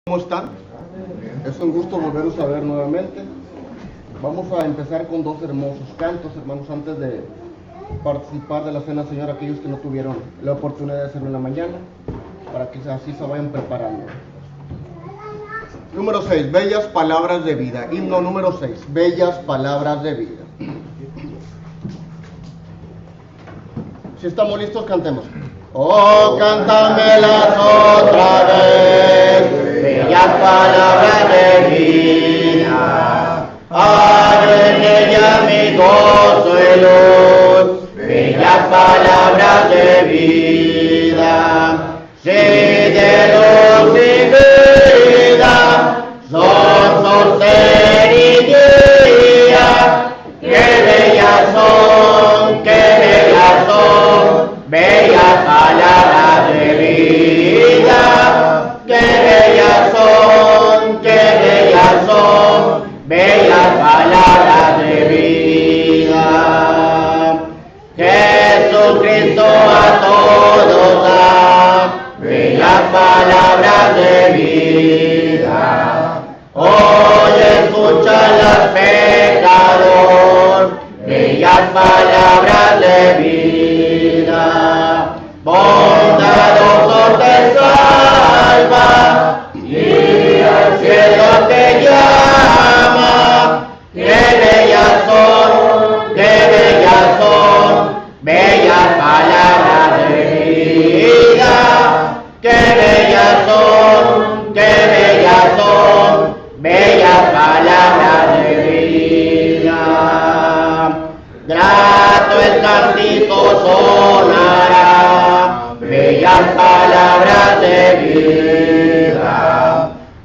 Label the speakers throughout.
Speaker 1: ¿Cómo están? Es un gusto volverlos a ver nuevamente. Vamos a empezar con dos hermosos cantos, hermanos, antes de participar de la Cena del Señor, aquellos que no tuvieron la oportunidad de hacerlo en la mañana, para que así se vayan preparando. Número 6, bellas palabras de vida. Himno número 6, bellas palabras de vida. Si estamos listos, cantemos. Oh, cántamelas otra vez, bellas palabras de vida. Hay en ella mi gozo y luz, bellas palabras de vida. Sí, de luz y vida, son sostén y guía. Qué bellas son, qué bellas son, bellas palabras de vida. Qué bellas son, qué bellas son, bellas palabras de vida. Jesucristo a todos da bellas palabras de vida. Hoy escúchalas, pecador, bellas palabras de vida. Bondadoso te salva y al cielo te llama. Qué bellas son, bellas palabras de vida. Qué bellas son, bellas palabras de vida. Grato el cántico sonará, bellas palabras de vida.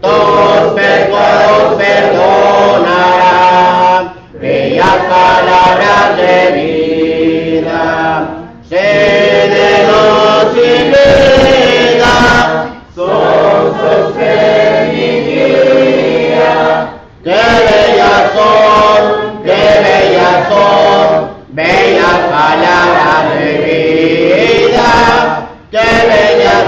Speaker 1: Todos pecados perdonará, bellas palabras de vida. Serenos y vida, son sostén y guía. Qué bellas son, bellas palabras de vida. Qué bellas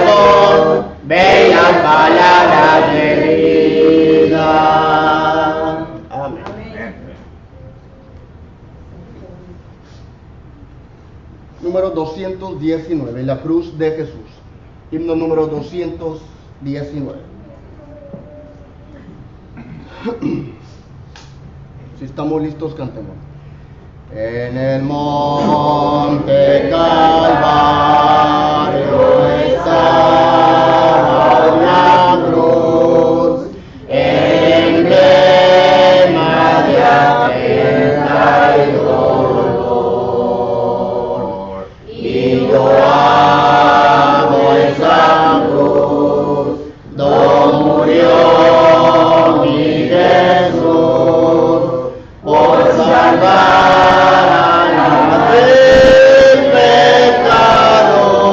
Speaker 1: son, bellas palabras de vida. Amén. Número 219, la cruz de Jesús. Himno número 219. Si estamos listos, cantemos. En el monte Calvario estaba una cruz, emblema de afrenta y dolor. Y yo amo esa cruz, donde murió mi Jesús, por salvar al pecador.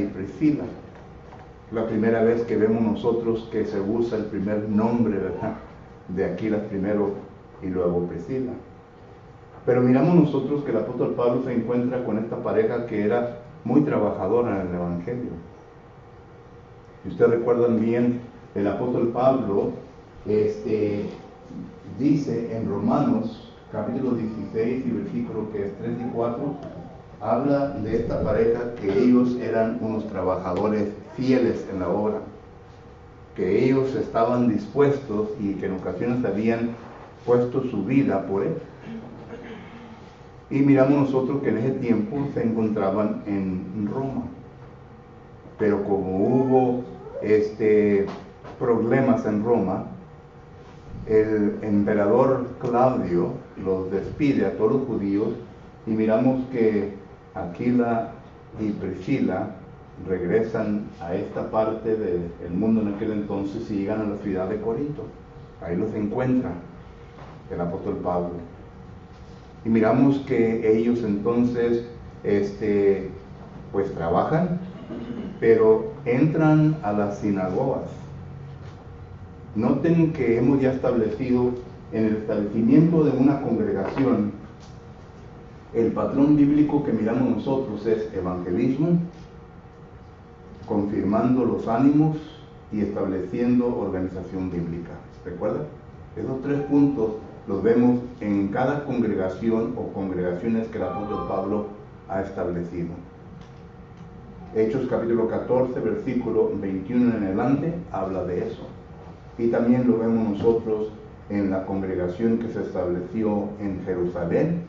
Speaker 2: y Priscila. La primera vez que vemos nosotros que se usa el primer nombre, ¿verdad?, de Aquila primero y luego Priscila. Pero miramos nosotros que el apóstol Pablo se encuentra con esta pareja que era muy trabajadora en el Evangelio. Si ustedes recuerdan bien, el apóstol Pablo dice en Romanos capítulo 16 y versículo que es 3 y 4, habla de esta pareja que ellos eran unos trabajadores fieles en la obra, que ellos estaban dispuestos y que en ocasiones habían puesto su vida por él. Y miramos nosotros que en ese tiempo se encontraban en Roma, pero como hubo problemas en Roma, el emperador Claudio los despide a todos los judíos y miramos que Aquila y Priscila regresan a esta parte del mundo en aquel entonces y llegan a la ciudad de Corinto. Ahí los encuentra el apóstol Pablo. Y miramos que ellos entonces pues trabajan, pero entran a las sinagogas. Noten que hemos ya establecido en el establecimiento de una congregación, el patrón bíblico que miramos nosotros es evangelismo, confirmando los ánimos y estableciendo organización bíblica. ¿Recuerdan? Esos tres puntos los vemos en cada congregación o congregaciones que el apóstol Pablo ha establecido. Hechos capítulo 14, versículo 21 en adelante, habla de eso. Y también lo vemos nosotros en la congregación que se estableció en Jerusalén,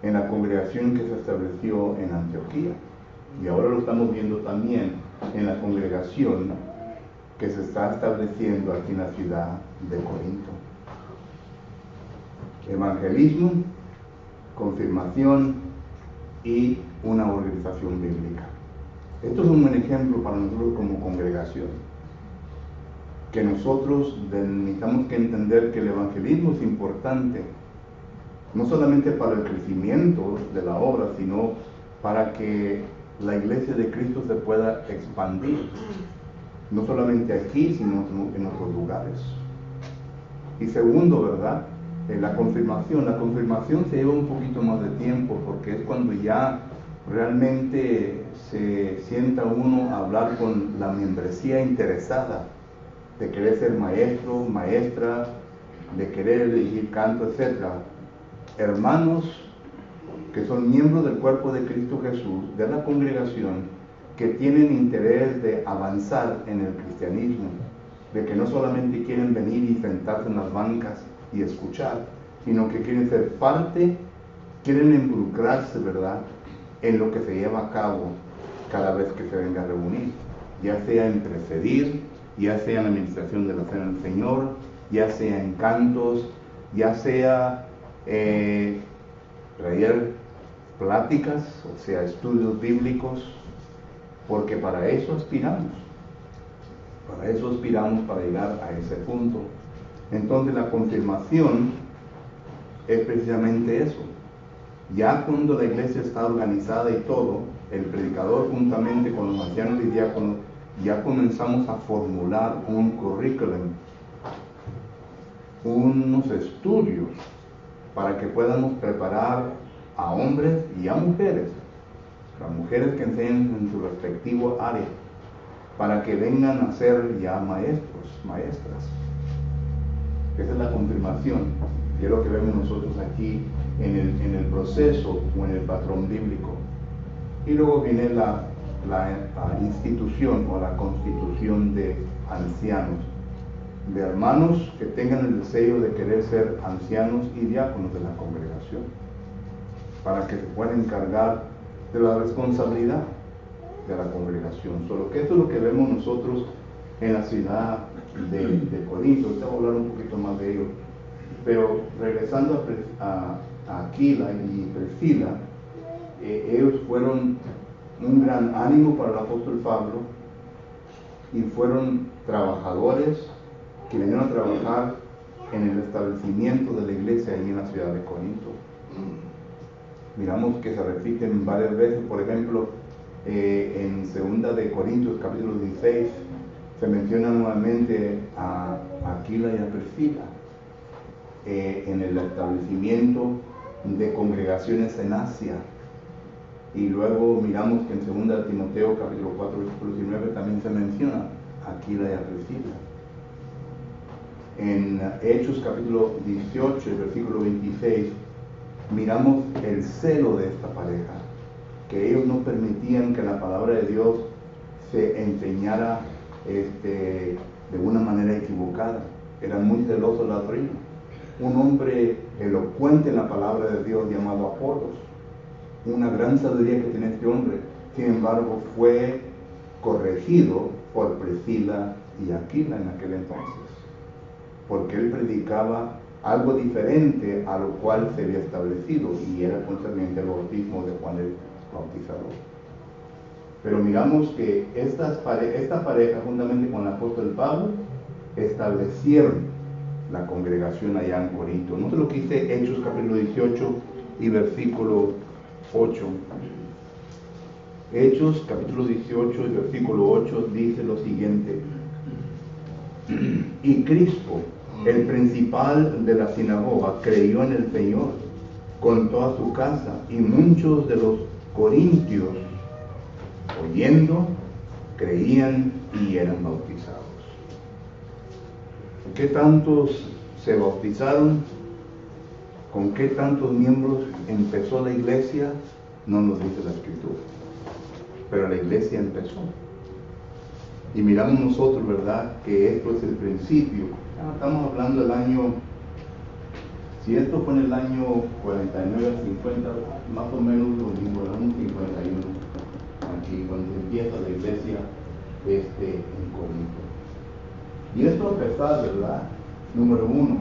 Speaker 2: en la congregación que se estableció en Antioquía. Y ahora lo estamos viendo también en la congregación que se está estableciendo aquí en la ciudad de Corinto. Evangelismo, confirmación y una organización bíblica. Esto es un buen ejemplo para nosotros como congregación, que nosotros necesitamos que entender que el evangelismo es importante, no solamente para el crecimiento de la obra, sino para que la iglesia de Cristo se pueda expandir, no solamente aquí, sino en otros lugares. Y segundo, ¿verdad?, la confirmación se lleva un poquito más de tiempo, porque es cuando ya realmente se sienta uno a hablar con la membresía interesada de querer ser maestro, maestra, de querer dirigir canto, etc. Hermanos que son miembros del cuerpo de Cristo Jesús, de la congregación, que tienen interés de avanzar en el cristianismo, de que no solamente quieren venir y sentarse en las bancas y escuchar, sino que quieren ser parte, quieren involucrarse, ¿verdad?, en lo que se lleva a cabo cada vez que se venga a reunir, ya sea en presidir, ya sea en la administración de la cena del Señor, ya sea en cantos, ya sea traer pláticas, o sea, estudios bíblicos, porque para eso aspiramos para llegar a ese punto. Entonces la confirmación es precisamente eso. Ya cuando la iglesia está organizada y todo, el predicador juntamente con los ancianos y diáconos, ya comenzamos a formular un currículum, unos estudios para que podamos preparar a hombres y a mujeres, las mujeres que enseñan en su respectivo área, para que vengan a ser ya maestros, maestras. Esa es la confirmación, y es lo que vemos nosotros aquí en el proceso o en el patrón bíblico. Y luego viene la institución o la constitución de ancianos, de hermanos que tengan el deseo de querer ser ancianos y diáconos de la congregación, para que se puedan encargar de la responsabilidad de la congregación. Solo que esto es lo que vemos nosotros en la ciudad de Corinto. Ahorita voy a hablar un poquito más de ello, pero regresando a Aquila y Priscila, ellos fueron un gran ánimo para el apóstol Pablo y fueron trabajadores que vinieron a trabajar en el establecimiento de la iglesia ahí en la ciudad de Corinto. Miramos que se repiten varias veces, por ejemplo, En 2 de Corintios capítulo 16 se menciona nuevamente a Aquila y a Priscila en el establecimiento de congregaciones en Asia. Y luego miramos que en 2 de Timoteo capítulo 4 versículo 19 también se menciona a Aquila y a Priscila. En Hechos capítulo 18 versículo 26 miramos el celo de esta pareja, que ellos no permitían que la palabra de Dios se enseñara de una manera equivocada. Eran muy celosos de la doctrina. Un hombre elocuente en la palabra de Dios llamado Apolos, una gran sabiduría que tenía este hombre, sin embargo fue corregido por Priscila y Aquila en aquel entonces, porque él predicaba algo diferente a lo cual se había establecido, y era concerniente al bautismo de Juan el Bautizador. Pero miramos que esta pareja, juntamente con el apóstol Pablo, establecieron la congregación allá en Corinto. No sé lo que dice Hechos capítulo 18 y versículo 8. Hechos capítulo 18 y versículo 8 dice lo siguiente: y Crispo, el principal de la sinagoga, creyó en el Señor con toda su casa, y muchos de los corintios, oyendo, creían y eran bautizados. ¿Qué tantos se bautizaron? ¿Con qué tantos miembros empezó la iglesia? No nos dice la Escritura, pero la iglesia empezó. Y miramos nosotros, ¿verdad?, que esto es el principio. Estamos hablando del año, si esto fue en el año 49 al 50, más o menos lo mismo, el año 51, aquí cuando se empieza la iglesia en Corinto. Y esto a pesar, ¿verdad? Número uno,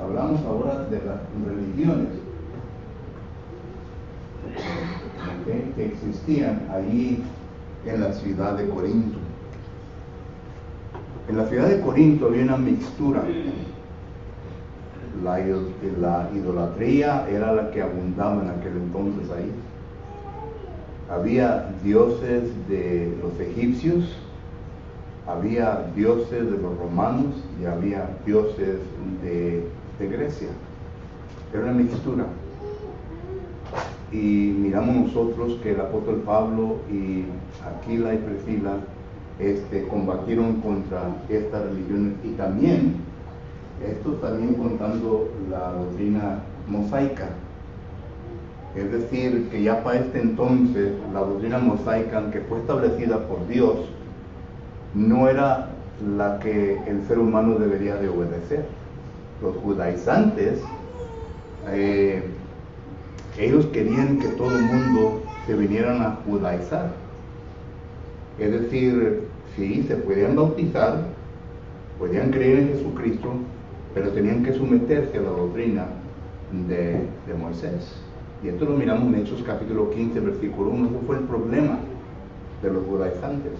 Speaker 2: hablamos ahora de las religiones que existían allí en la ciudad de Corinto. En la ciudad de Corinto había una mixtura. La idolatría era la que abundaba en aquel entonces ahí. Había dioses de los egipcios, había dioses de los romanos y había dioses de Grecia. Era una mixtura. Y miramos nosotros que el apóstol Pablo y Aquila y Priscila combatieron contra estas religiones, y también, esto también contando la doctrina mosaica. Es decir, que ya para este entonces la doctrina mosaica, aunque fue establecida por Dios, no era la que el ser humano debería de obedecer. Los judaizantes, ellos querían que todo el mundo se vinieran a judaizar. Es decir, sí, se podían bautizar, podían creer en Jesucristo, pero tenían que someterse a la doctrina de Moisés. Y esto lo miramos en Hechos capítulo 15, versículo 1. Eso fue el problema de los judaizantes.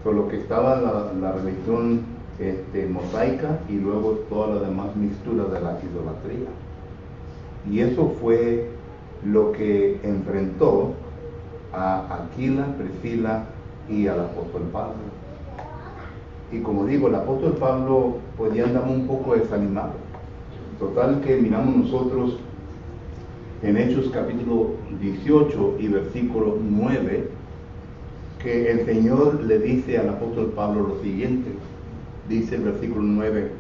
Speaker 2: Solo que estaba la religión mosaica y luego todas las demás mixturas de la idolatría. Y eso fue lo que enfrentó a Aquila, Priscila y al apóstol Pablo. Y como digo, el apóstol Pablo podía andar un poco desanimado. Total que miramos nosotros en Hechos capítulo 18 y versículo 9, que el Señor le dice al apóstol Pablo lo siguiente. Dice el versículo 9: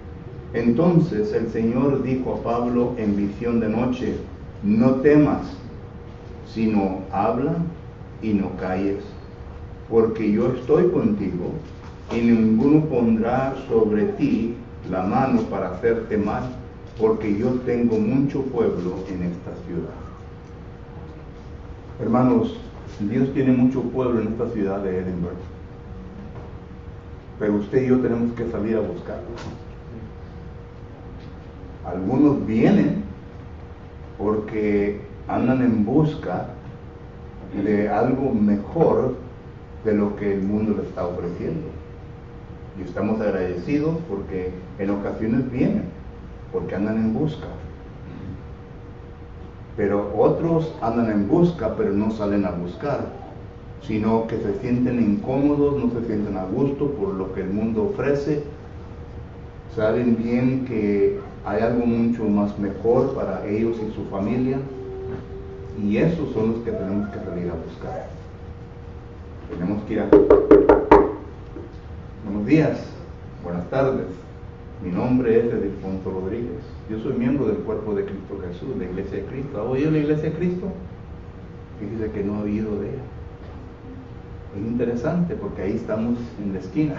Speaker 2: entonces el Señor dijo a Pablo en visión de noche: no temas, sino habla y no calles, porque yo estoy contigo, y ninguno pondrá sobre ti la mano para hacerte mal, porque yo tengo mucho pueblo en esta ciudad. Hermanos, Dios tiene mucho pueblo en esta ciudad de Edinburgh, pero usted y yo tenemos que salir a buscarlo. Algunos vienen porque andan en busca de algo mejor de lo que el mundo le está ofreciendo. Y estamos agradecidos porque en ocasiones vienen, porque andan en busca. Pero otros andan en busca, pero no salen a buscar, sino que se sienten incómodos, no se sienten a gusto por lo que el mundo ofrece. Saben bien que hay algo mucho más mejor para ellos y su familia, y esos son los que tenemos que salir a buscar. Tenemos que ir a... Buenos días, buenas tardes. Mi nombre es Edilfonso Rodríguez. Yo soy miembro del cuerpo de Cristo Jesús, de la Iglesia de Cristo. ¿Ha oído la Iglesia de Cristo? Fíjese que no ha oído de ella. Es interesante porque ahí estamos en la esquina.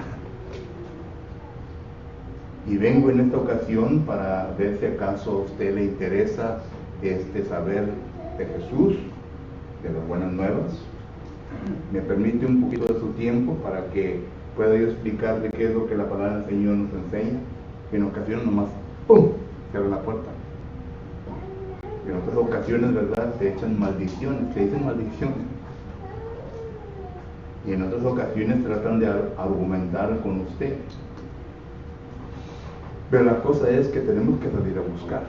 Speaker 2: Y vengo en esta ocasión para ver si acaso a usted le interesa saber de Jesús, de las buenas nuevas. Me permite un poquito de su tiempo para que pueda yo explicarle qué es lo que la palabra del Señor nos enseña. En ocasiones nomás, ¡pum!, se abre la puerta. En otras ocasiones, ¿verdad?, se echan maldiciones, se dicen maldiciones. Y en otras ocasiones tratan de argumentar con usted. Pero la cosa es que tenemos que salir a buscar.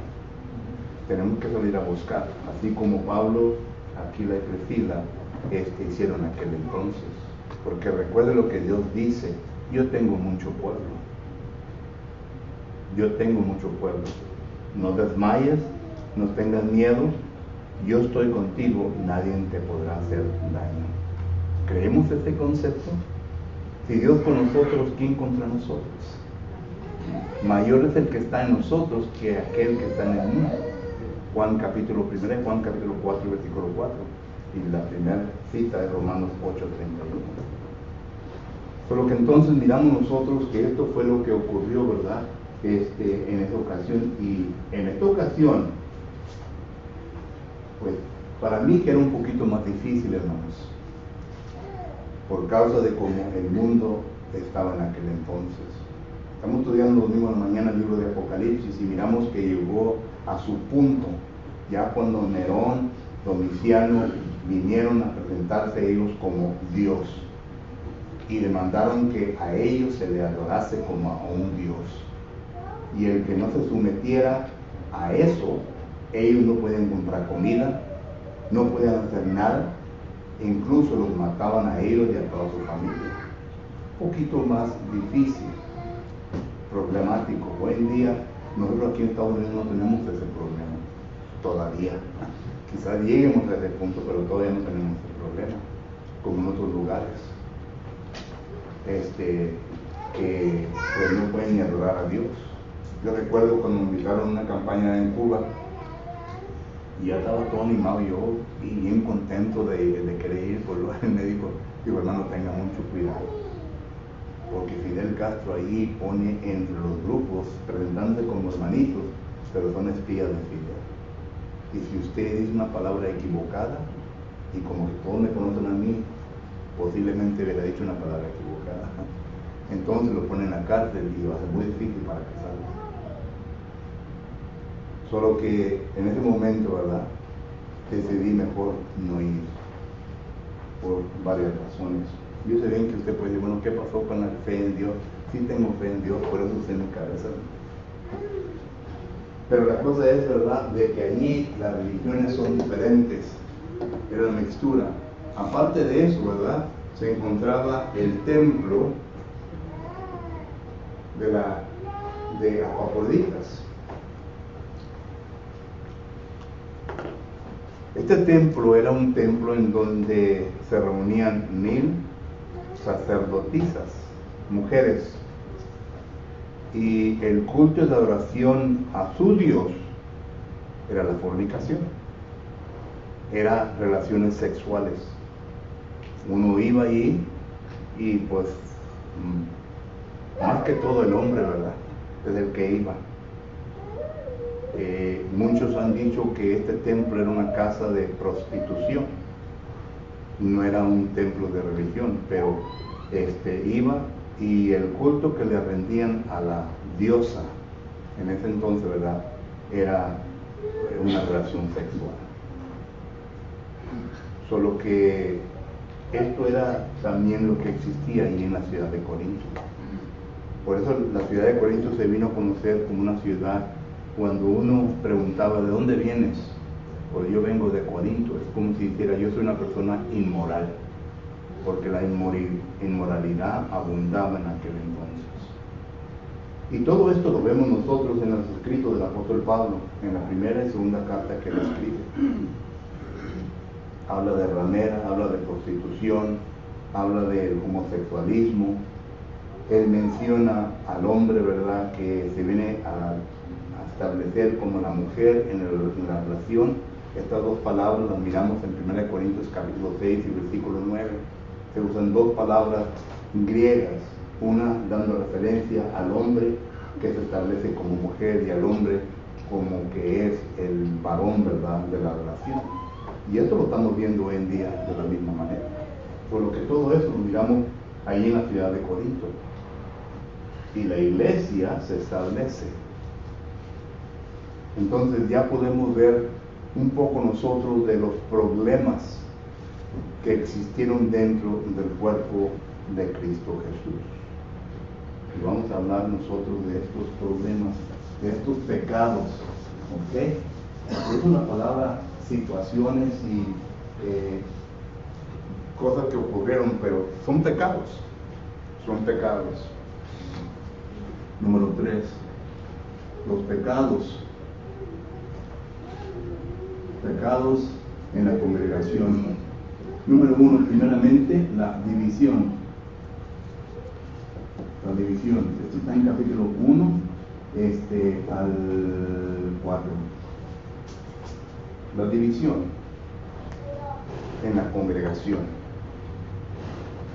Speaker 2: Tenemos que salir a buscar. Así como Pablo, Aquila y Priscila hicieron aquel entonces. Porque recuerde lo que Dios dice: yo tengo mucho pueblo. Yo tengo mucho pueblo. No desmayes, no tengas miedo. Yo estoy contigo, nadie te podrá hacer daño. ¿Creemos este concepto? Si Dios con nosotros, ¿quién contra nosotros? Mayor es el que está en nosotros que aquel que está en el mundo. Juan capítulo 1, Juan capítulo 4, versículo 4. Y la primera cita es Romanos 8:31. Solo que entonces miramos nosotros que esto fue lo que ocurrió, ¿verdad?, en esta ocasión. Y en esta ocasión, pues para mí que era un poquito más difícil, hermanos, por causa de cómo el mundo estaba en aquel entonces. Estamos estudiando los domingos en la mañana el libro de Apocalipsis y miramos que llegó a su punto ya cuando Nerón, Domiciano vinieron a presentarse ellos como Dios y demandaron que a ellos se le adorase como a un Dios, y el que no se sometiera a eso, ellos no podían comprar comida, no podían hacer nada, incluso los mataban a ellos y a toda su familia. Un poquito más difícil, problemático. Hoy en día nosotros aquí en Estados Unidos no tenemos ese problema todavía. Quizás lleguemos a ese punto, pero todavía no tenemos ese problema como en otros lugares, que pues no pueden ni adorar a Dios. Yo recuerdo cuando me invitaron a una campaña en Cuba y ya estaba todo animado yo y bien contento de querer ir, por lo el médico dijo: hermano, tenga mucho cuidado, porque Fidel Castro ahí pone entre los grupos presentándose como hermanitos, pero son espías de Fidel. Y si usted dice una palabra equivocada, y como que todos me conocen a mí, posiblemente hubiera dicho una palabra equivocada, entonces lo ponen en la cárcel y va a ser muy difícil para que salga. Solo que en ese momento, ¿verdad?, decidí mejor no ir, por varias razones. Yo sé bien que usted puede decir: bueno, ¿qué pasó con la fe en Dios? Sí tengo fe en Dios, por eso usted me cabeza. Pero la cosa es, ¿verdad?, de que allí las religiones son diferentes, era una mixtura. Aparte de eso, ¿verdad?, se encontraba el templo de Epafroditas. Este templo era un templo en donde se reunían 1000 sacerdotisas, mujeres, y el culto de adoración a su Dios era la fornicación, era relaciones sexuales. Uno iba ahí y pues más que todo el hombre, ¿verdad?, es el que iba. Muchos han dicho que este templo era una casa de prostitución, no era un templo de religión, pero iba, y el culto que le rendían a la diosa en ese entonces, ¿verdad?, era una relación sexual. Solo que esto era también lo que existía ahí en la ciudad de Corinto. Por eso la ciudad de Corinto se vino a conocer como una ciudad. Cuando uno preguntaba: ¿de dónde vienes?, o yo vengo de Corinto, es como si dijera yo soy una persona inmoral, porque la inmoralidad abundaba en aquel entonces. Y todo esto lo vemos nosotros en los escritos del apóstol Pablo, en la primera y segunda carta que él escribe. Habla de ramera, habla de prostitución, habla del homosexualismo. Él menciona al hombre, ¿verdad?, que se viene a establecer como la mujer en la relación. Estas dos palabras las miramos en 1 Corintios capítulo 6 y versículo 9. Se usan dos palabras griegas, una dando referencia al hombre que se establece como mujer y al hombre como que es el varón, ¿verdad?, de la relación. Y esto lo estamos viendo hoy en día de la misma manera. Por lo que todo eso lo miramos ahí en la ciudad de Corinto. Y la iglesia se establece. Entonces ya podemos ver un poco nosotros de los problemas que existieron dentro del cuerpo de Cristo Jesús. Y vamos a hablar nosotros de estos problemas, de estos pecados, ¿ok? Es una palabra, situaciones y cosas que ocurrieron, pero son pecados, Número 3, los pecados en la congregación. Número 1, primeramente, la división. Esto está en capítulo 1, al 4. La división en la congregación.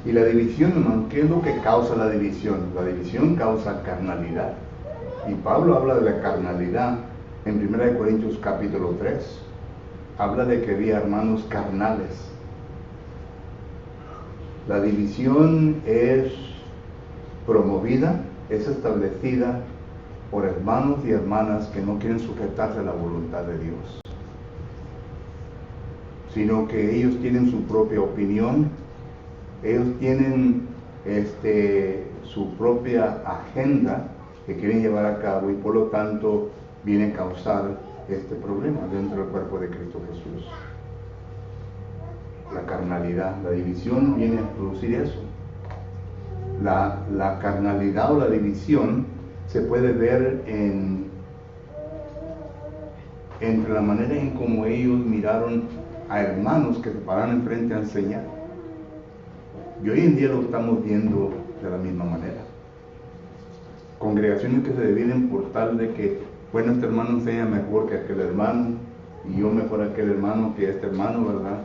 Speaker 2: Y la división, hermano, ¿qué es lo que causa la división? La división causa carnalidad. Y Pablo habla de la carnalidad en 1 Corintios capítulo 3. Habla de que había hermanos carnales. La división es promovida, es establecida por hermanos y hermanas que no quieren sujetarse a la voluntad de Dios, sino que ellos tienen su propia opinión, ellos tienen su propia agenda que quieren llevar a cabo y por lo tanto viene a causar este problema dentro del cuerpo de Cristo Jesús. La carnalidad, la división viene a producir eso. La carnalidad o la división se puede ver entre la manera en cómo ellos miraron a hermanos que se pararon enfrente a enseñar. Y hoy en día lo estamos viendo de la misma manera. Congregaciones que se dividen por tal de que, bueno, este hermano enseña mejor que aquel hermano, y yo mejor aquel hermano que este hermano, ¿verdad?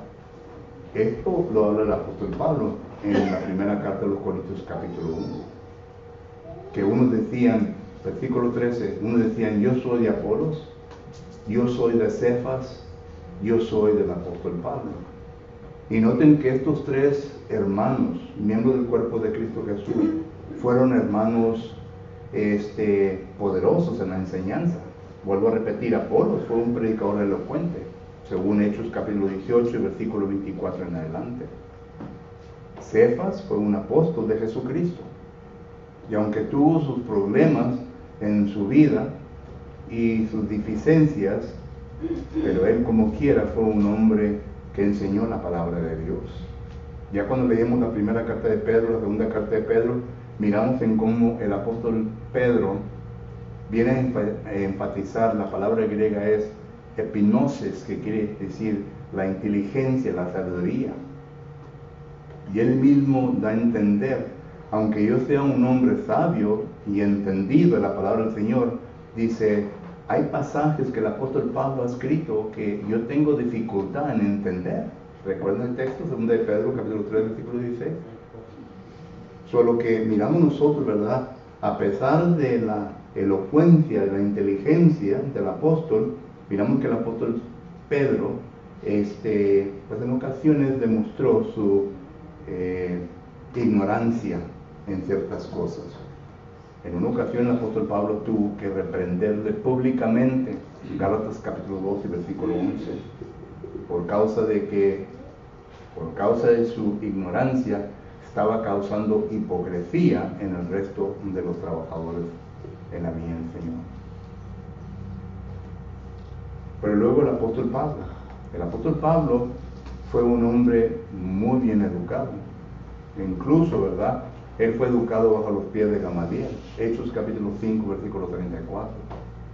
Speaker 2: Esto lo habla el apóstol Pablo en la primera carta de los Corintios capítulo 1. Que unos decían, versículo 13, unos decían, yo soy de Apolos, yo soy de Cefas, yo soy del apóstol Pablo. Y noten que estos tres hermanos, miembros del cuerpo de Cristo Jesús, fueron hermanos poderosos en la enseñanza. Vuelvo a repetir, Apolos fue un predicador elocuente, según Hechos capítulo 18, versículo 24 en adelante. Cefas fue un apóstol de Jesucristo, y aunque tuvo sus problemas en su vida y sus deficiencias, pero él como quiera fue un hombre que enseñó la palabra de Dios. Ya cuando leemos la primera carta de Pedro, la segunda carta de Pedro, miramos en cómo el apóstol Pedro viene a enfatizar, la palabra griega es epinosis, que quiere decir la inteligencia, la sabiduría. Y él mismo da a entender, aunque yo sea un hombre sabio y entendido de la palabra del Señor, dice, hay pasajes que el apóstol Pablo ha escrito que yo tengo dificultad en entender. ¿Recuerdan el texto? 2 de Pedro, capítulo 3, versículo 16. Solo que miramos nosotros, ¿verdad? A pesar de la elocuencia, de la inteligencia del apóstol, miramos que el apóstol Pedro, pues en ocasiones demostró su ignorancia en ciertas cosas. En una ocasión el apóstol Pablo tuvo que reprenderle públicamente, Gálatas capítulo 2 y versículo 11, por causa de su ignorancia, estaba causando hipocresía en el resto de los trabajadores en la viña del Señor. Pero luego el apóstol Pablo El apóstol Pablo fue un hombre muy bien educado. Incluso, ¿verdad? Él fue educado bajo los pies de Gamaliel. Hechos capítulo 5, versículo 34.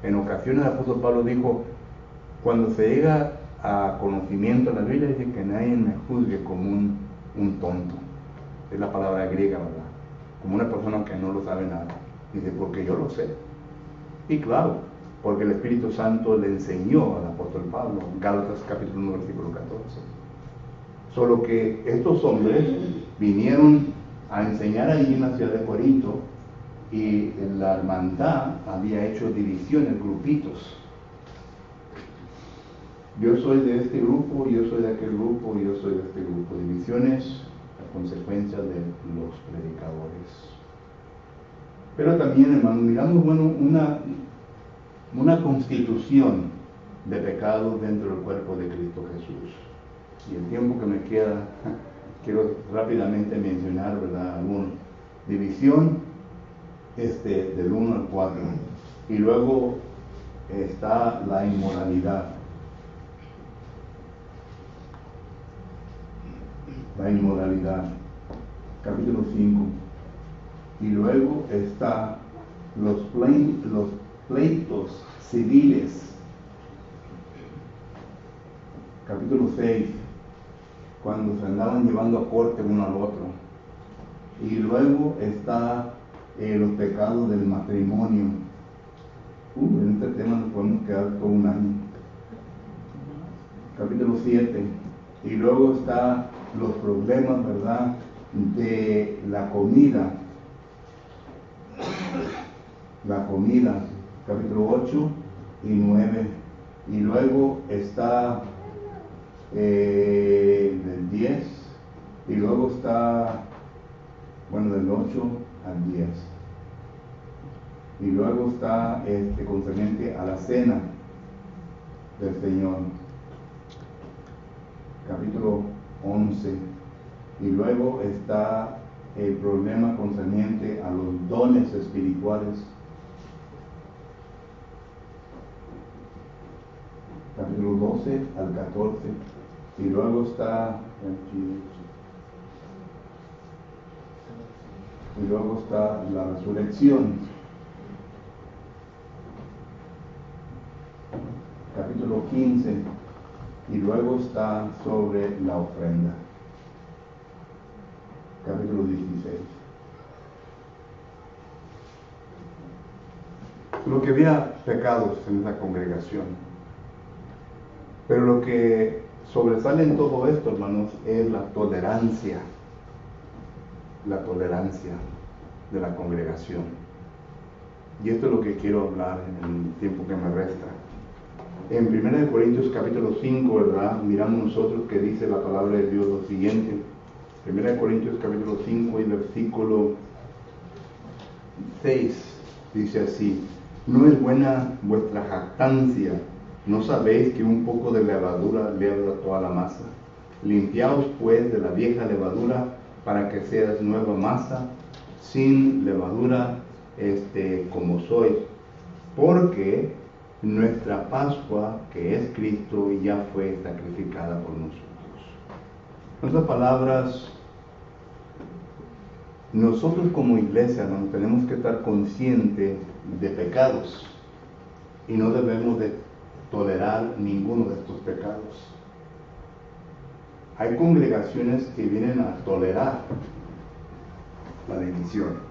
Speaker 2: En ocasiones el apóstol Pablo dijo, cuando se llega a conocimiento de la Biblia, dice que nadie me juzgue como un tonto. Es la palabra griega, ¿verdad? Como una persona que no lo sabe nada. Dice, porque yo lo sé. Y claro, porque el Espíritu Santo le enseñó al apóstol Pablo, Gálatas capítulo 1, versículo 14. Solo que estos hombres vinieron a enseñar allí en la ciudad de Corinto, y la hermandad había hecho divisiones, grupitos. Yo soy de este grupo, yo soy de aquel grupo, yo soy de este grupo. Divisiones a consecuencia de los predicadores. Pero también, hermano, miramos, bueno, una constitución de pecados dentro del cuerpo de Cristo Jesús. Y el tiempo que me queda, quiero rápidamente mencionar, ¿verdad?, algunos. División del 1 al 4. Y luego está la inmoralidad. La inmoralidad, capítulo 5. Y luego está los pleitos civiles, capítulo 6, cuando se andaban llevando a corte uno al otro. Y luego está los pecados del matrimonio. En este tema nos podemos quedar todo un año. Capítulo 7. Y luego está los problemas, ¿verdad?, de la comida. La comida, capítulo 8 y 9. Y luego está del 10. Y luego está, bueno, del 8 al 10. Y luego está concerniente a la cena del Señor, capítulo 11. Y luego está el problema concerniente a los dones espirituales, capítulo 12 al 14. Y luego está la resurrección, capítulo 15. Y luego está sobre la ofrenda, capítulo 16. Lo que había pecados en esa congregación, pero lo que sobresale en todo esto, hermanos, es la tolerancia de la congregación. Y esto es lo que quiero hablar en el tiempo que me resta. En 1 Corintios capítulo 5, ¿verdad?, miramos nosotros que dice la palabra de Dios lo siguiente. 1 Corintios capítulo 5 y versículo 6 dice así: no es buena vuestra jactancia, ¿no sabéis que un poco de levadura levra toda la masa? Limpiaos pues de la vieja levadura para que seas nueva masa, sin levadura, como sois, porque nuestra Pascua, que es Cristo, ya fue sacrificada por nosotros. En otras palabras, nosotros como iglesia nos tenemos que estar conscientes de pecados y no debemos de tolerar ninguno de estos pecados. Hay congregaciones que vienen a tolerar la división.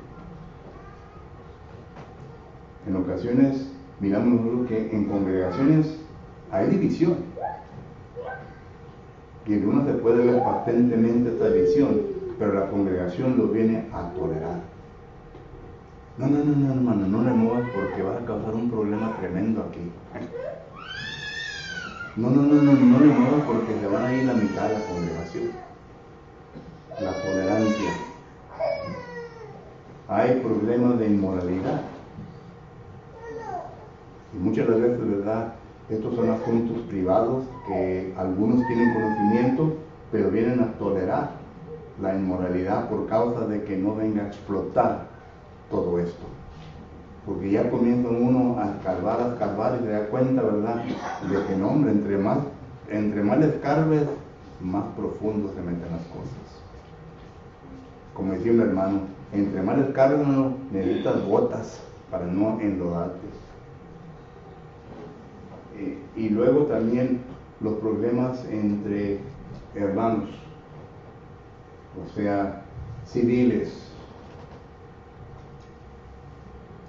Speaker 2: En ocasiones miramos nosotros que en congregaciones hay división, y en una se puede ver patentemente esta división, pero la congregación lo viene a tolerar. No, hermano, no le muevas porque vas a causar un problema tremendo aquí. No le muevas porque se van a ir la mitad de la congregación. La tolerancia. Hay problemas de inmoralidad. Y muchas de las veces, ¿verdad?, estos son asuntos privados que algunos tienen conocimiento, pero vienen a tolerar la inmoralidad por causa de que no venga a explotar todo esto. Porque ya comienza uno a escarbar y se da cuenta, ¿verdad?, de que no, hombre, entre más entre más le escarbes, más profundo se meten las cosas. Como decía un hermano, entre más le escarbes, no necesitas botas para no enlodarte. Y luego también los problemas entre hermanos, o sea, civiles.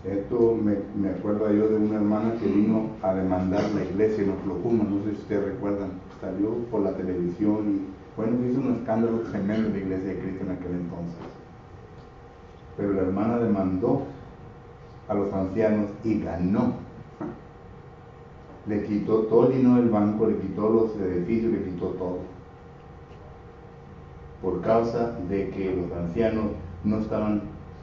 Speaker 2: Esto me acuerdo yo de una hermana que vino a demandar la iglesia en Oklahoma, no sé si ustedes recuerdan, salió por la televisión y bueno, hizo un escándalo tremendo en la iglesia de Cristo en aquel entonces. Pero la hermana demandó a los ancianos y ganó. Le quitó todo el dinero del banco, le quitó los edificios, le quitó todo. Por causa de que los ancianos no estaban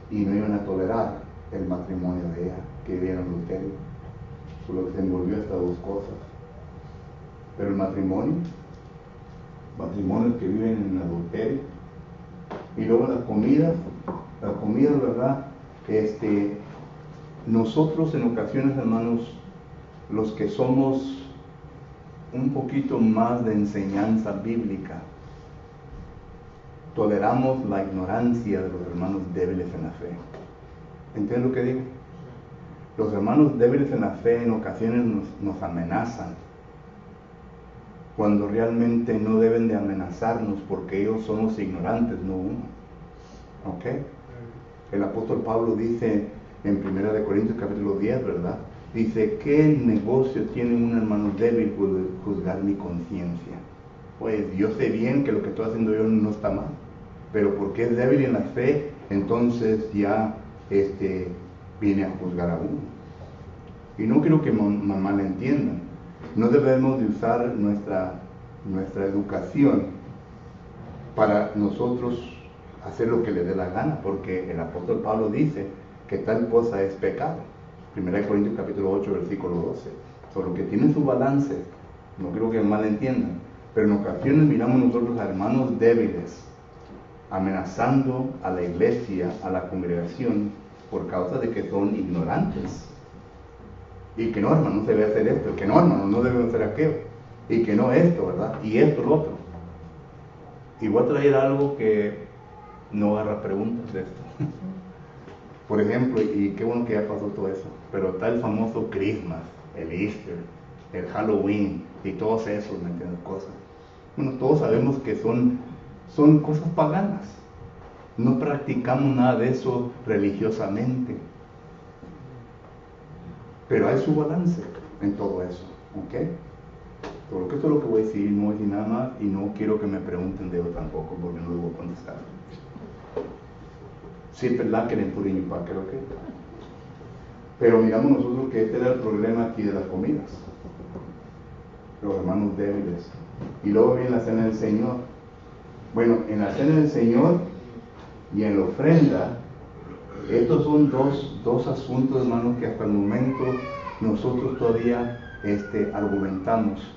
Speaker 2: y no iban a tolerar el matrimonio de ella, que vivía en adulterio. Por lo que se envolvió hasta dos cosas. Pero el matrimonios que viven en adulterio. Y luego la comida, ¿verdad? Nosotros en ocasiones, hermanos, los que somos un poquito más de enseñanza bíblica, toleramos la ignorancia de los hermanos débiles en la fe. ¿Entienden lo que digo? Los hermanos débiles en la fe en ocasiones nos amenazan, cuando realmente no deben de amenazarnos, porque ellos son los ignorantes, no uno. ¿Ok? El apóstol Pablo dice en 1 Corintios capítulo 10, ¿verdad? Dice, ¿qué negocio tiene un hermano débil juzgar mi conciencia? Pues yo sé bien que lo que estoy haciendo yo no está mal, pero porque es débil en la fe, entonces ya viene a juzgar a uno. Y no quiero que malentiendan. No debemos de usar nuestra educación para nosotros hacer lo que le dé la gana, porque el apóstol Pablo dice que tal cosa es pecado. 1 Corintios capítulo 8, versículo 12. Sobre lo que tiene su balance, no quiero que malentiendan, pero en ocasiones miramos nosotros a hermanos débiles amenazando a la iglesia, a la congregación, por causa de que son ignorantes. Y que no, hermano, no se debe hacer esto, que no, hermano, no debe hacer aquello, y que no esto, ¿verdad? Y esto, lo otro. Y voy a traer algo que no agarra preguntas de esto. Por ejemplo, y qué bueno que ya pasó todo eso, pero está el famoso Christmas, el Easter, el Halloween, y todos esos, ¿me entiendes? Cosas. Bueno, todos sabemos que son cosas paganas. No practicamos nada de eso religiosamente. Pero hay su balance en todo eso, ¿ok? Por esto es lo que voy a decir, no voy a decir nada más y no quiero que me pregunten de eso tampoco, porque no lo voy a contestar. Sí, ¿verdad? Que le put in your pocket, ¿ok? Pero miramos nosotros que este era el problema aquí de las comidas. Los hermanos débiles. Y luego viene la cena del Señor. Bueno, en la cena del Señor y en la ofrenda, estos son dos asuntos, hermanos, que hasta el momento nosotros todavía argumentamos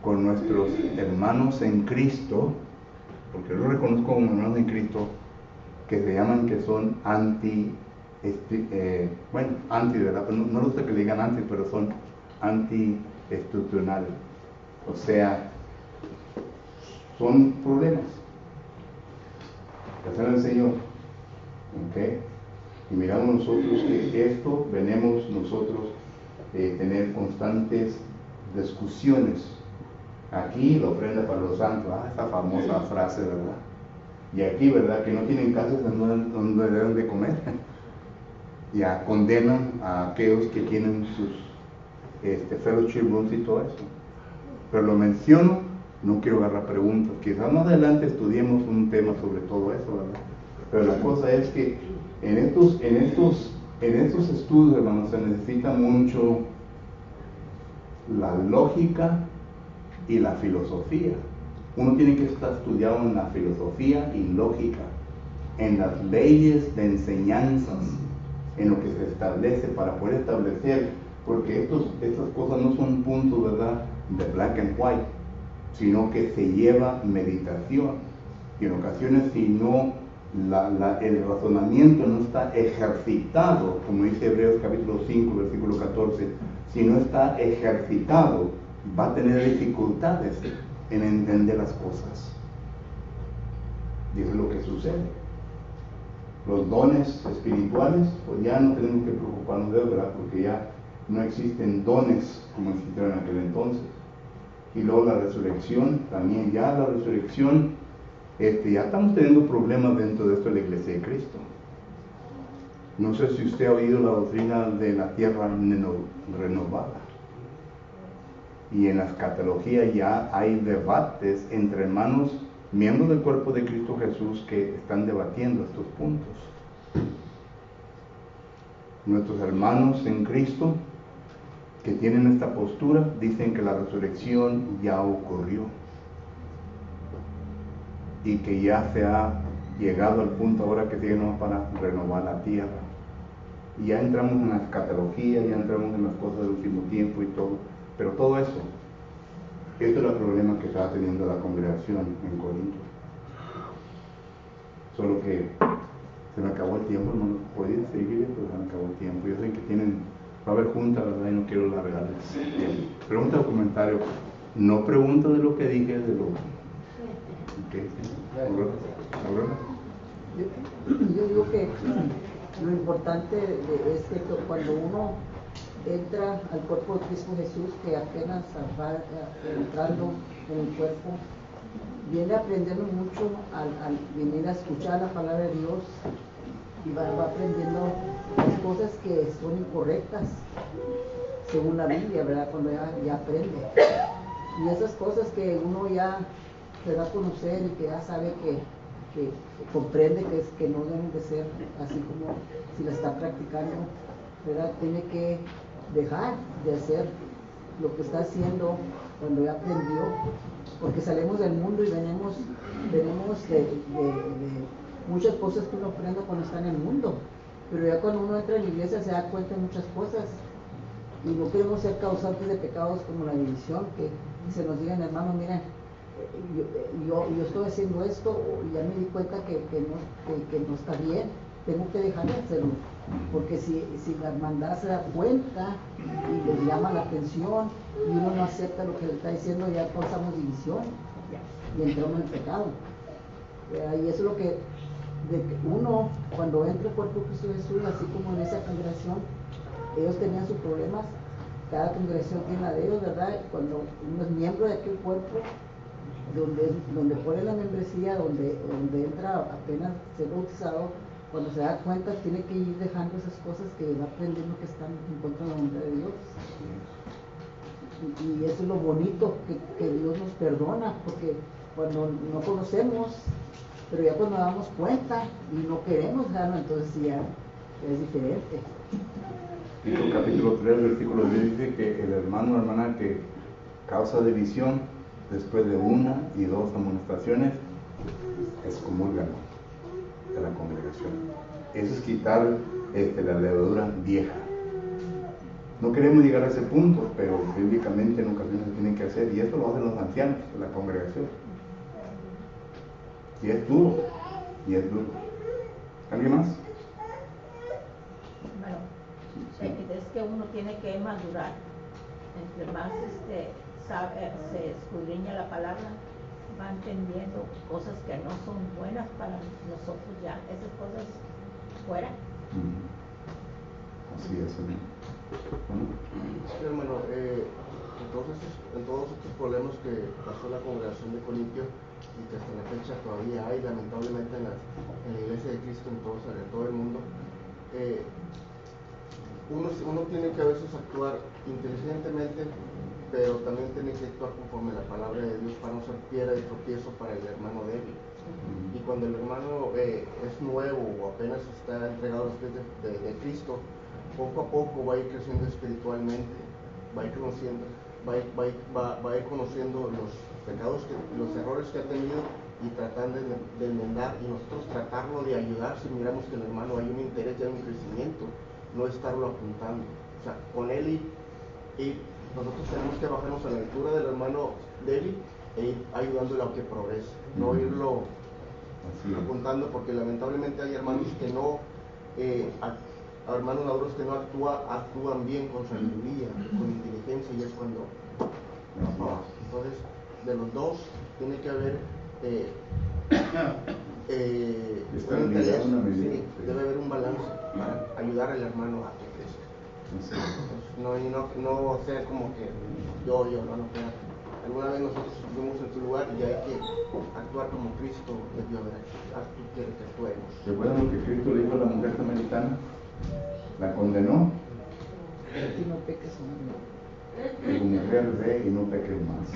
Speaker 2: con nuestros hermanos en Cristo, porque yo los reconozco como hermanos en Cristo, que se llaman que son anti, ¿verdad? Pero no les gusta que le digan anti, pero son anti-estructurales. O sea, son problemas. La cena del Señor, ¿ok? Y miramos nosotros que esto venimos nosotros tener constantes discusiones. Aquí la ofrenda para los santos, esta famosa frase, ¿verdad? Y aquí, ¿verdad? Que no tienen casas donde deben de comer. Ya condenan a aquellos que tienen sus fellowship rooms y todo eso. Pero lo menciono, no quiero agarrar preguntas. Quizás más adelante estudiemos un tema sobre todo eso, ¿verdad? Pero la cosa es que en estos estudios, hermanos, se necesita mucho la lógica y la filosofía. Uno tiene que estar estudiado en la filosofía y lógica, en las leyes de enseñanzas, en lo que se establece para poder establecer, porque estas cosas no son puntos, ¿verdad?, de black and white, sino que se lleva meditación. Y en ocasiones, si no el razonamiento no está ejercitado, como dice Hebreos capítulo 5, versículo 14, si no está ejercitado, va a tener dificultades en entender las cosas. Y es lo que sucede. Los dones espirituales, pues ya no tenemos que preocuparnos de ellos, ¿verdad? Porque ya no existen dones como existieron en aquel entonces. Y luego la resurrección, también ya la resurrección, ya estamos teniendo problemas dentro de esto de la Iglesia de Cristo. No sé si usted ha oído la doctrina de la tierra renovada. Y en la escatología ya hay debates entre hermanos, miembros del cuerpo de Cristo Jesús, que están debatiendo estos puntos. Nuestros hermanos en Cristo que tienen esta postura dicen que la resurrección ya ocurrió y que ya se ha llegado al punto ahora que tiene para renovar la tierra. Y ya entramos en la escatología, ya entramos en las cosas del último tiempo y todo. Pero todo eso, esto era el problema que estaba teniendo la congregación en Corinto. Solo que se me acabó el tiempo, hermano. Podía seguir, pero se me acabó el tiempo. Yo sé que va a haber junta, ¿verdad? Y no quiero largarles. Pregunta o comentario. No pregunta de lo que dije, de lo que... ¿Aurora?
Speaker 3: Yo digo que lo importante es que cuando uno entra al cuerpo de Cristo Jesús, que apenas va entrando en el cuerpo, viene aprendiendo mucho al venir a escuchar la palabra de Dios y va aprendiendo las cosas que son incorrectas según la Biblia, ¿verdad? Cuando ya aprende. Y esas cosas que uno ya se da a conocer y que ya sabe que comprende que no deben de ser así como si la está practicando, ¿verdad? Tiene que dejar de hacer lo que está haciendo cuando ya aprendió, porque salimos del mundo y venimos de muchas cosas que uno aprende cuando está en el mundo, pero ya cuando uno entra en la iglesia se da cuenta de muchas cosas y no queremos ser causantes de pecados como la división, que se nos digan, hermanos, miren, yo estoy haciendo esto y ya me di cuenta que no está bien, tengo que dejar de hacerlo, porque si la hermandad se da cuenta y les llama la atención y uno no acepta lo que le está diciendo, ya causamos división y entramos en pecado. Y eso es lo que uno, cuando entra al cuerpo de Cristo Jesús, así como en esa congregación, ellos tenían sus problemas, cada congregación tiene la de ellos, ¿verdad? Cuando uno es miembro de aquel cuerpo, donde pone la membresía, donde entra apenas ser bautizado, cuando se da cuenta tiene que ir dejando esas cosas que va aprendiendo que están en contra de la voluntad de Dios. Y eso es lo bonito, que Dios nos perdona, porque cuando no conocemos, pero ya cuando damos cuenta y no queremos dejarlo, entonces ya es diferente.
Speaker 2: Tito capítulo 3, versículo 10 dice que el hermano o hermana que causa división después de 1 y 2 amonestaciones excomulgan de la congregación. Eso es quitar la levadura vieja. No queremos llegar a ese punto, pero bíblicamente en ocasiones se tiene que hacer, y esto lo hacen los ancianos de la congregación. Y es duro, ¿Alguien más?
Speaker 4: Bueno, es que uno tiene que madurar. Entre más se escudriña la palabra, va entendiendo cosas que no son buenas para nosotros ya, esas cosas fuera.
Speaker 2: Así es, hermano.
Speaker 1: Sí, hermano, en todos estos problemas que pasó la congregación de Corintio y que hasta la fecha todavía hay, lamentablemente, en la iglesia de Cristo en todo el mundo, uno tiene que a veces actuar inteligentemente, pero también tiene que actuar conforme la palabra de Dios para no ser piedra de tropiezo para el hermano débil. Y cuando el hermano es nuevo o apenas está entregado a los pies de Cristo, poco a poco va a ir creciendo espiritualmente, va a ir conociendo los pecados, los errores que ha tenido y tratando de enmendar, y nosotros tratarlo de ayudar si miramos que el hermano hay un interés, hay un crecimiento, no estarlo apuntando. O sea, con él y nosotros tenemos que bajarnos a la altura del hermano débil e ir ayudándole a que progrese, no irlo apuntando, porque lamentablemente hay hermanos que no, hermanos maduros que no actúan bien con sabiduría, con inteligencia, y es cuando Entonces, de los dos tiene que haber un interés, sí, debe haber un balance para ayudar al hermano a que crezca. No ser como que yo, no, espérate. Alguna vez nosotros estuvimos en tu lugar y hay que actuar como Cristo debió haber quiere que actuemos.
Speaker 2: ¿Recuerdan lo que Cristo le dijo a la mujer samaritana? La condenó.
Speaker 3: Y no peques más.
Speaker 2: Tu mujer ve y no peques más.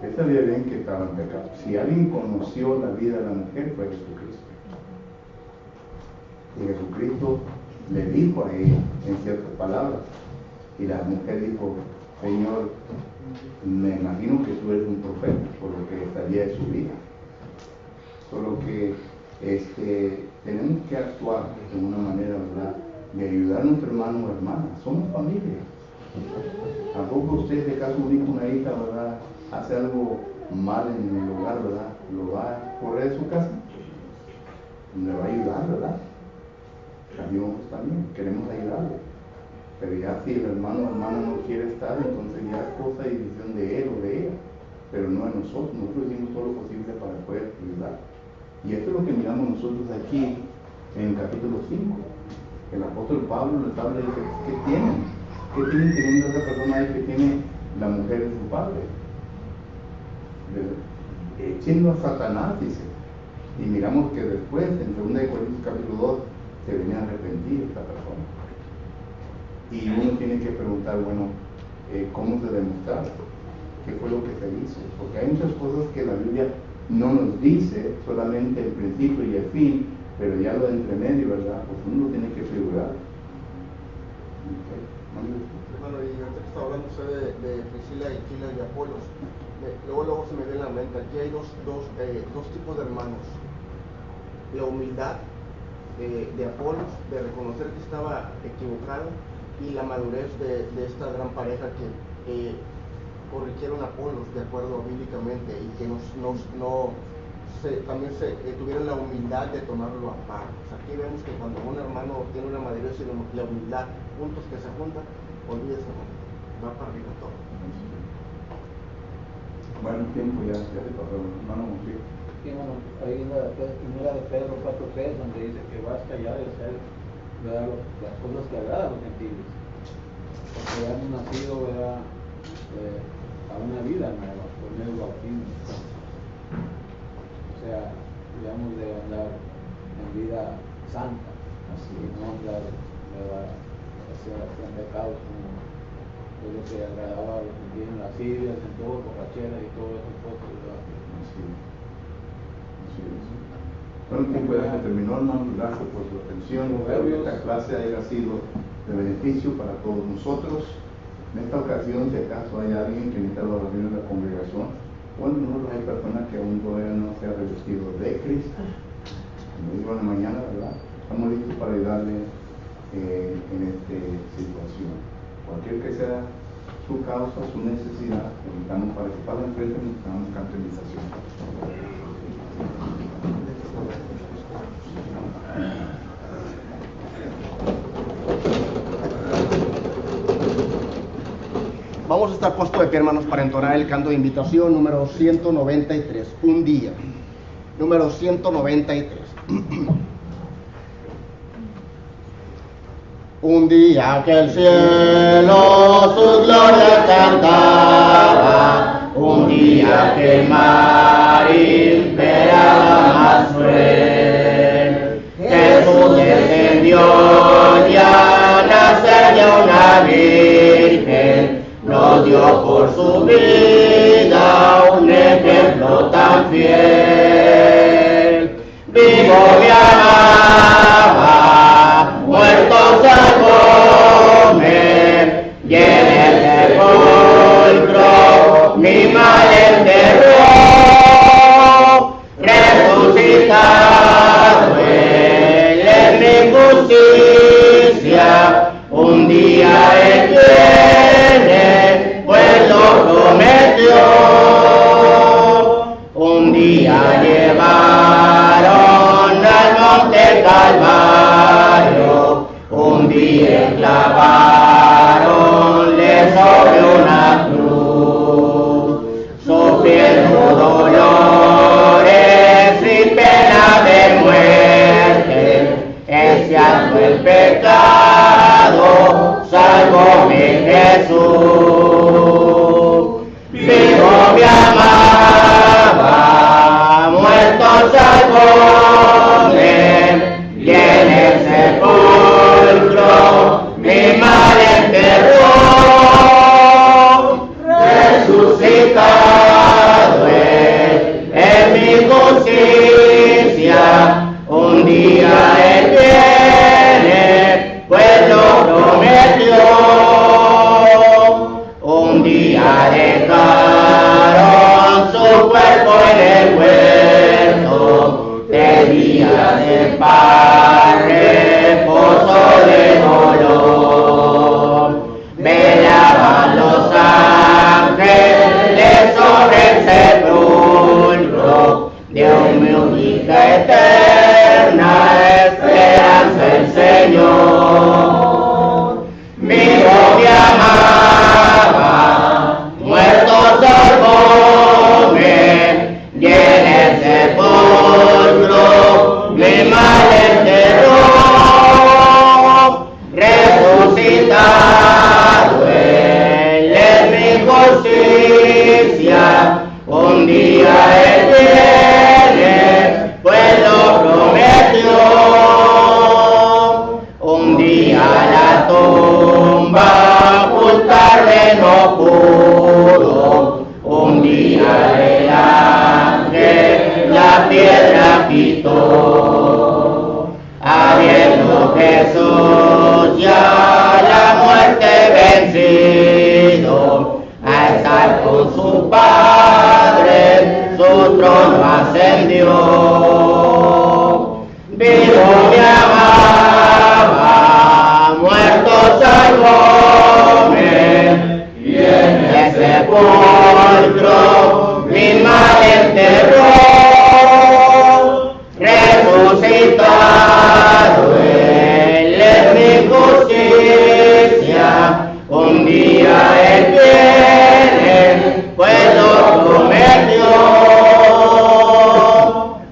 Speaker 2: Él sabía bien que estaba en pecado. Si alguien conoció la vida de la mujer, fue Jesucristo. Y Jesucristo le dijo a ella en ciertas palabras. Y la mujer dijo: Señor, me imagino que tú eres un profeta, por lo que sabía de su vida. Solo que tenemos que actuar de una manera, ¿verdad?, de ayudar a nuestro hermano o hermana. Somos familia. Tampoco usted, de caso único, una hija, ¿verdad?, hace algo mal en el hogar, ¿verdad?, lo va a correr de su casa. Le va a ayudar, ¿verdad? También queremos ayudarle. Pero ya si el hermano o hermana no quiere estar, entonces ya es cosa y decisión de él o de ella, pero no de nosotros. Nosotros hicimos todo lo posible para poder ayudar. Y esto es lo que miramos nosotros aquí en el capítulo 5. El apóstol Pablo les habla y dice: ¿qué tienen? ¿Qué tienen teniendo esa persona ahí que tiene la mujer de su padre? Echando a Satanás, dice. Y miramos que después, en 2 Corintios capítulo 2, se venía a arrepentir esta persona. Y uno tiene que preguntar, bueno, ¿cómo se demostraron? ¿Qué fue lo que se hizo? Porque hay muchas cosas que la Biblia no nos dice, solamente el principio y el fin, pero ya lo de entre medio, ¿verdad? Pues uno tiene que figurar.
Speaker 1: Hermano, y ahorita que está hablando usted de Priscila y Aquila y Apolos, luego se me viene a la mente, aquí hay dos tipos de hermanos. La humildad de Apolos, de reconocer que estaba equivocado, y la madurez de esta gran pareja que corrigieron a Apolos de acuerdo bíblicamente y que también tuvieron la humildad de tomarlo a par. O sea, aquí vemos que cuando un hermano tiene una madurez y la humildad juntos que se juntan, olvídese, va para arriba todo.
Speaker 2: Bueno, tiempo ya se pasó, hermano Monfil.
Speaker 5: Sí, bueno, ahí en la primera de Pedro 4:3, donde dice que basta ya de hacer, ¿verdad?, las cosas que agradan a los gentiles, porque ya hemos nacido, ¿verdad?, a una vida nueva por medio del bautismo. O sea, debemos de andar en vida santa, así, no andar, ¿verdad?, hacia pecados como es lo que agradaba a los gentiles en las idas, en todo, borracheras y todo eso, ¿verdad?
Speaker 2: Así es. Bueno, el tiempo ya se terminó, hermano. Gracias por su atención. Espero que esta clase haya sido de beneficio para todos nosotros. En esta ocasión, si acaso hay alguien que necesita la oración de la congregación, bueno, nosotros hay personas que aún todavía no se han revestido de Cristo. Como digo en la mañana, ¿verdad? Estamos listos para ayudarle en esta situación. Cualquier que sea su causa, su necesidad, invitamos para que pasen frente a nuestra cantonización.
Speaker 1: Vamos a estar puestos de pie, hermanos, para entonar el canto de invitación número 193, un día. Número 193. Un día que el cielo sus glorias cantaba, un día que el mar imperaba más cruel, Jesús descendió ya nacer de una virgen, nos dio por su vida un ejemplo tan fiel. Vivo me amaba, muertos al comer, y en el sepulcro mi mal enterró, resucitado él en mi justicia, un día él viene, pues lo prometió. Un día llevaron al monte Calvario, un día clavaron sobre un
Speaker 6: pagando el pecado, salvóme Jesús. Vivo me amaba, muerto salvóme, y en el sepulcro mi mal enterró. Resucitado él en mi justicia, un día él viene, pues lo prometió. Un día dejaron su cuerpo en el huerto, de día de paz, reposo de dolor. Velaban los ángeles sobre el sepulcro de una única eterna esperanza el Señor. Vivo me amaba, muerto salvóme, y en el sepulcro mi mal enterró. Resucitado él es mi justicia, un día él viene, pues lo prometió. Un día la tumba ocultarle no pudo, un día el ángel la piedra quitó. Habiendo Jesús ya la muerte vencido, a estar con su Padre, su trono ascendió. Vivo me amaba, muerto salvóme, y en el sepulcro mi mal enterró. Resucitado él es mi justicia, un día él viene, pues lo prometió.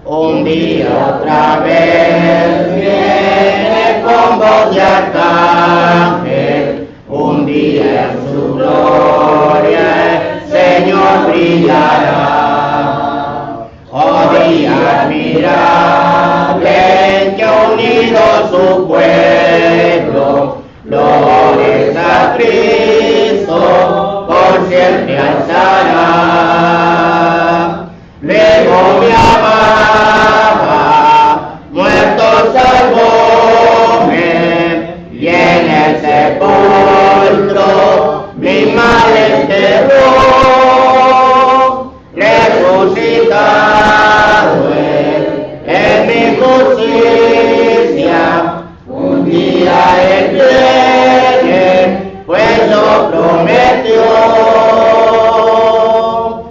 Speaker 6: Un día otra vez viene con voz de arcángel, un día en su gloria el Señor brillará. Oh día admirable en que unido su pueblo, flores a Cristo por siempre alzará. Vivo me amaba, muerto salvóme, y en el sepulcro mi mal enterró. Resucitado él en mi justicia, un día él viene, pues lo prometió.